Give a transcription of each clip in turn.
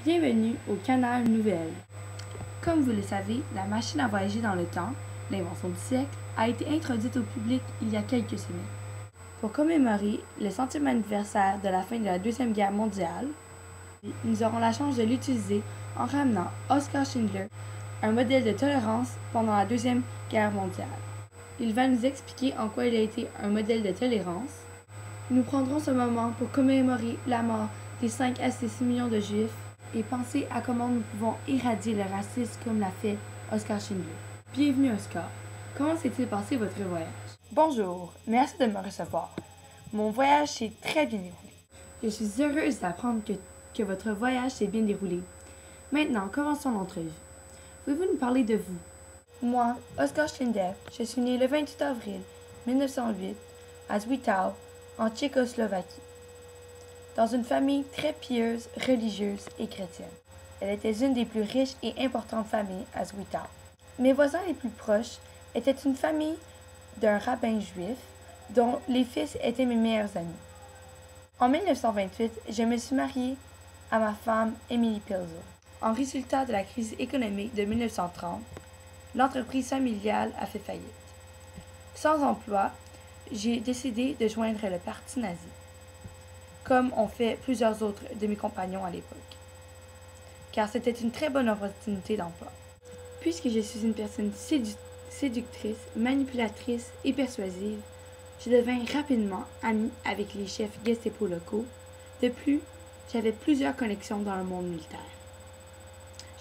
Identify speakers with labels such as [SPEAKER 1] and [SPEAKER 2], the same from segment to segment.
[SPEAKER 1] Bienvenue au Canal Nouvelle. Comme vous le savez, la machine à voyager dans le temps, l'invention du siècle, a été introduite au public il y a quelques semaines. Pour commémorer le centième anniversaire de la fin de la Deuxième Guerre mondiale, nous aurons la chance de l'utiliser en ramenant Oskar Schindler, un modèle de tolérance pendant la Deuxième Guerre mondiale. Il va nous expliquer en quoi il a été un modèle de tolérance. Nous prendrons ce moment pour commémorer la mort des 5 à 6 millions de Juifs et penser à comment nous pouvons éradiquer le racisme comme l'a fait Oskar Schindler. Bienvenue Oskar. Comment s'est-il passé votre voyage?
[SPEAKER 2] Bonjour, merci de me recevoir. Mon voyage s'est très bien déroulé.
[SPEAKER 1] Je suis heureuse d'apprendre que votre voyage s'est bien déroulé. Maintenant, commençons l'entrevue. Pouvez-vous nous parler de vous?
[SPEAKER 2] Moi, Oskar Schindler, je suis né le 28 avril 1908 à Zwickau, en Tchécoslovaquie, dans une famille très pieuse, religieuse et chrétienne. Elle était une des plus riches et importantes familles à Zwickau. Mes voisins les plus proches étaient une famille d'un rabbin juif dont les fils étaient mes meilleurs amis. En 1928, je me suis mariée à ma femme Emily Pilzo.
[SPEAKER 1] En résultat de la crise économique de 1930, l'entreprise familiale a fait faillite. Sans emploi, j'ai décidé de joindre le parti nazi, comme ont fait plusieurs autres de mes compagnons à l'époque, car c'était une très bonne opportunité d'emploi. Puisque je suis une personne séductrice, manipulatrice et persuasive, je devins rapidement amie avec les chefs Gestapo locaux. De plus, j'avais plusieurs connexions dans le monde militaire.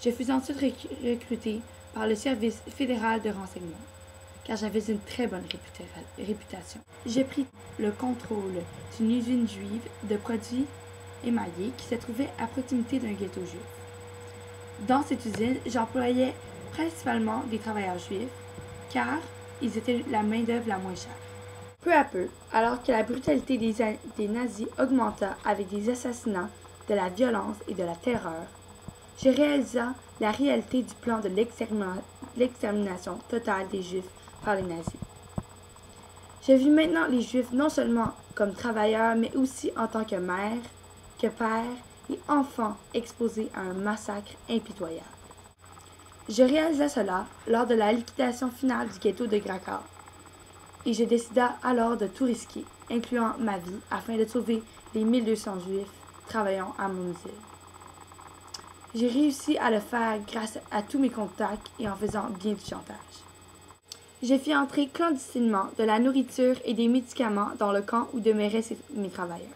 [SPEAKER 1] Je fus ensuite recrutée par le service fédéral de renseignement, car j'avais une très bonne réputation. J'ai pris le contrôle d'une usine juive de produits émaillés qui se trouvait à proximité d'un ghetto juif. Dans cette usine, j'employais principalement des travailleurs juifs, car ils étaient la main-d'œuvre la moins chère. Peu à peu, alors que la brutalité des nazis augmenta avec des assassinats, de la violence et de la terreur, je réalisa la réalité du plan de l'extermination totale des Juifs par les nazis. Je vis maintenant les Juifs non seulement comme travailleurs, mais aussi en tant que mère, que père et enfants exposés à un massacre impitoyable. Je réalisa cela lors de la liquidation finale du ghetto de Krakau, et je décida alors de tout risquer, incluant ma vie, afin de sauver les 1200 Juifs travaillant à mon usine. J'ai réussi à le faire grâce à tous mes contacts et en faisant bien du chantage. J'ai fait entrer clandestinement de la nourriture et des médicaments dans le camp où demeuraient mes travailleurs.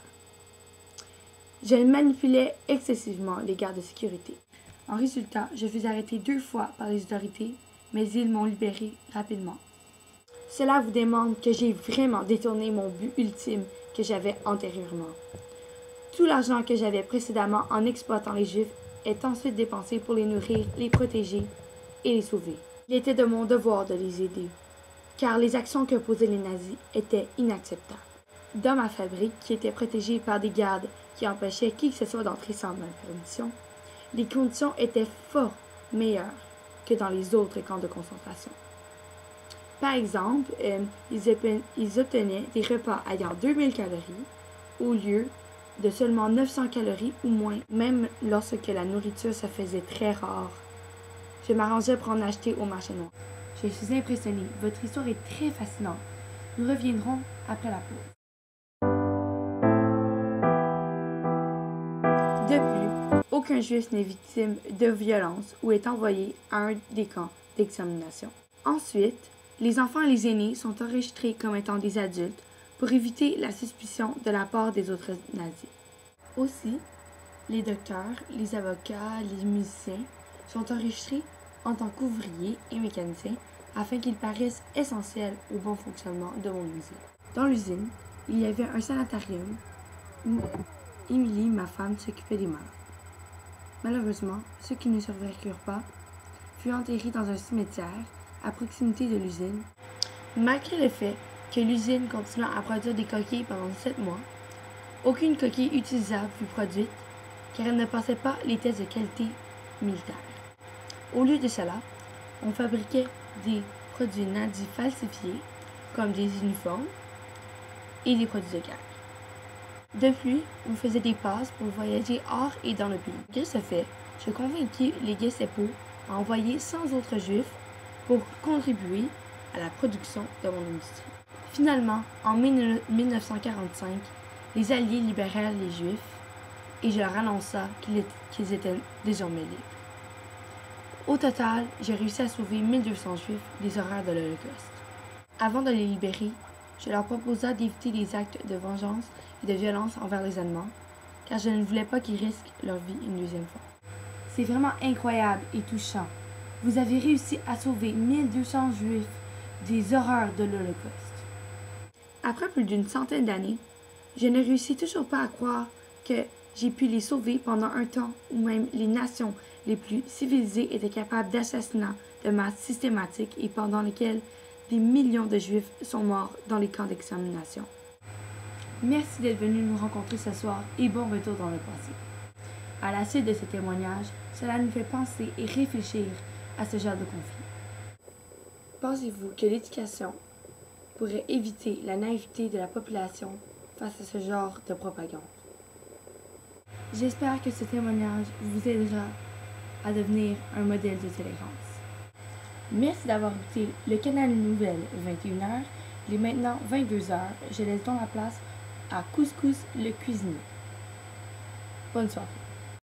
[SPEAKER 1] Je manipulais excessivement les gardes de sécurité. En résultat, je fus arrêté 2 fois par les autorités, mais ils m'ont libéré rapidement. Cela vous démontre que j'ai vraiment détourné mon but ultime que j'avais antérieurement. Tout l'argent que j'avais précédemment en exploitant les Juifs est ensuite dépensé pour les nourrir, les protéger et les sauver. Il était de mon devoir de les aider, car les actions que posaient les nazis étaient inacceptables. Dans ma fabrique, qui était protégée par des gardes qui empêchaient qui que ce soit d'entrer sans ma permission, les conditions étaient fort meilleures que dans les autres camps de concentration. Par exemple, ils obtenaient des repas ayant 2000 calories au lieu de seulement 900 calories ou moins, même lorsque la nourriture se faisait très rare. Je m'arrangeais pour en acheter au marché noir. Je suis impressionnée. Votre histoire est très fascinante. Nous reviendrons après la pause. De plus, aucun juif n'est victime de violence ou est envoyé à un des camps d'extermination. Ensuite, les enfants et les aînés sont enregistrés comme étant des adultes pour éviter la suspicion de la part des autres nazis. Aussi, les docteurs, les avocats, les musiciens sont enregistrés en tant qu'ouvriers et mécaniciens afin qu'ils paraissent essentiels au bon fonctionnement de mon usine. Dans l'usine, il y avait un sanatorium où Émilie, ma femme, s'occupait des malades. Malheureusement, ceux qui ne survécurent pas furent enterrés dans un cimetière à proximité de l'usine. Malgré le fait que l'usine continua à produire des coquilles pendant 7 mois, aucune coquille utilisable fut produite car elle ne passait pas les tests de qualité militaire. Au lieu de cela, on fabriquait des produits nazis falsifiés comme des uniformes et des produits de guerre.
[SPEAKER 2] De plus, on faisait des passes pour voyager hors et dans le pays. De ce fait, je convainquis les Gestapo à envoyer 100 autres Juifs pour contribuer à la production de mon industrie. Finalement, en 1945, les Alliés libérèrent les Juifs et je leur annonça qu'ils étaient désormais libres. Au total, j'ai réussi à sauver 1200 Juifs des horreurs de l'Holocauste. Avant de les libérer, je leur proposa d'éviter des actes de vengeance et de violence envers les Allemands, car je ne voulais pas qu'ils risquent leur vie une deuxième fois.
[SPEAKER 1] C'est vraiment incroyable et touchant. Vous avez réussi à sauver 1200 Juifs des horreurs de l'Holocauste.
[SPEAKER 2] Après plus d'une centaine d'années, je ne réussis toujours pas à croire que j'ai pu les sauver pendant un temps où même les nations les plus civilisées étaient capables d'assassinats de masse systématiques et pendant lesquels des millions de Juifs sont morts dans les camps d'extermination.
[SPEAKER 1] Merci d'être venu nous rencontrer ce soir et bon retour dans le passé. À la suite de ce témoignage, cela nous fait penser et réfléchir à ce genre de conflit.
[SPEAKER 2] Pensez-vous que l'éducation pourrait éviter la naïveté de la population face à ce genre de propagande?
[SPEAKER 1] J'espère que ce témoignage vous aidera à devenir un modèle de tolérance. Merci d'avoir écouté le canal Nouvelles 21h. Il est maintenant 22h. Je laisse donc la place à Couscous le cuisinier. Bonne soirée.